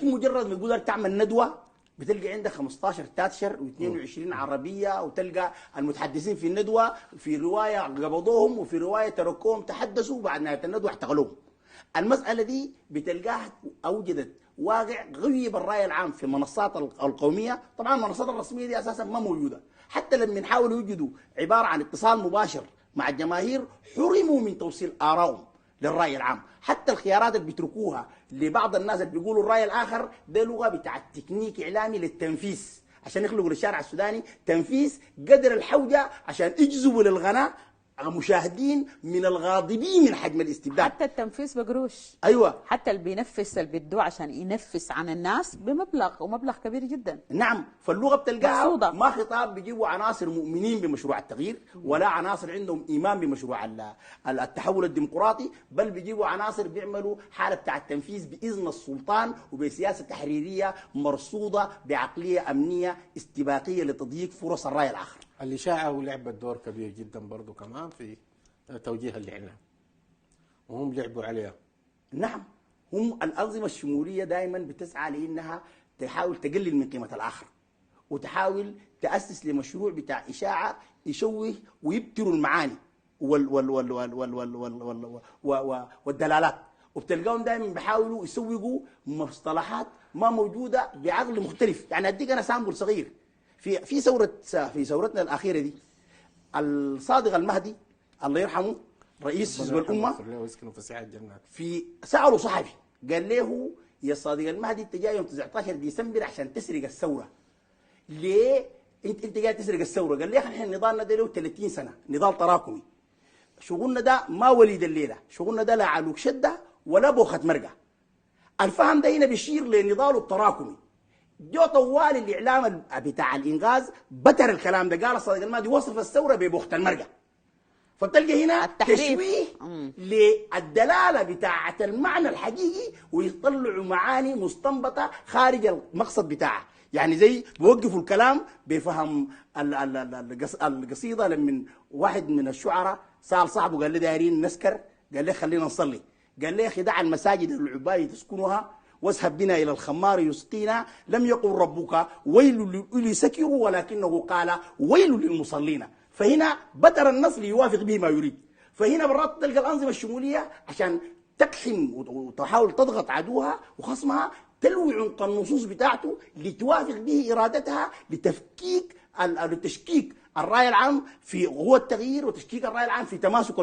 انت مجرد ما تقدر تعمل ندوه بتلقى عندك 15 تاتشر و22 عربيه، وتلقى المتحدثين في الندوه في روايه قبضوهم وفي روايه تركوهم تحدثوا وبعد نهايه الندوه احتقلوهم. المساله دي بتلقاها اوجدت واقع غيب الراي العام في المنصات القوميه. طبعا المنصات الرسميه دي اساسا ما موجوده، حتى لما يحاولوا يوجدوا عباره عن اتصال مباشر مع الجماهير حرموا من توصيل ارائهم للراي العام. حتى الخيارات اللي بيتركوها لبعض الناس اللي بيقولوا الراي الاخر ده لغه بتاع تكنيك اعلامي للتنفيذ، عشان يخلقوا للشارع السوداني تنفيذ قدر الحوجه عشان يجذبوا للغناء مشاهدين من الغاضبين من حجم الاستبداد. حتى التنفيذ بقروش. ايوه، حتى اللي بينفس اللي بده عشان ينفس عن الناس بمبلغ، ومبلغ كبير جدا. نعم، فاللغه بتلقاها مقصودة. ما خطاب بيجيبوا عناصر مؤمنين بمشروع التغيير ولا عناصر عندهم ايمان بمشروع التحول الديمقراطي، بل بيجيبوا عناصر بيعملوا حاله بتاع التنفيذ باذن السلطان وبسياسه تحريريه مرصوده بعقليه امنيه استباقيه لتضييق فرص الراي الاخر. الإشاعة لعبت دور كبير جدا برضو كمان في توجيه الإعلام، وهم لعبوا عليها. نعم، هم الأنظمة الشمولية دائما بتسعى لأنها تحاول تقلل من قيمة الآخر، وتحاول تأسس لمشروع بتاع إشاعة يشوه ويبتروا المعاني والدلالات، وبتلقاهم دائما بيحاولوا يسوقوا مصطلحات ما موجودة بعقل مختلف. يعني أديك أنا سامبل صغير في ثورتنا الأخيرة دي، الصادق المهدي الله يرحمه رئيس حزب الأمة في سأله صحفي قال له يا صادق المهدي انت جاي يوم 19 ديسمبر عشان تسرق الثورة، ليه انت جاي تسرق الثورة؟ قال لي احنا نضالنا ده له 30 سنة نضال تراكمي، شغلنا ده ما وليد الليلة، شغلنا ده لا علوك شدة ولا بوخة مرقة. الفهم ده هنا بيشير لنضاله التراكمي. جو طوال الاعلام بتاع الانغاز بتر الكلام ده، قال الصادق المهدي وصف الثوره ببوخت المرقه. فبتلقى هنا تشويه للدلاله بتاعه المعنى الحقيقي ويطلعوا معاني مستنبطه خارج المقصد بتاعها. يعني زي بيوقفوا الكلام بفهم القصيده لما واحد من الشعراء سال صاحبه قال له دايرين نسكر، قال له خلينا نصلي، قال له يا اخي دع المساجد العباد تسكنها واذهب بنا إلى الخمار يسقينا، لم يقل ربك ويل للي سكروا ولكنه قال ويل للمصلين. فهنا بدر النص ليوافق به ما يريد. فهنا برات تلقى الأنظمة الشمولية عشان تقحم وتحاول تضغط عدوها وخصمها تلوي عمق النصوص بتاعته لتوافق به إرادتها لتشكيك الرأي العام في قوة التغيير وتشكيك الرأي العام في تماسك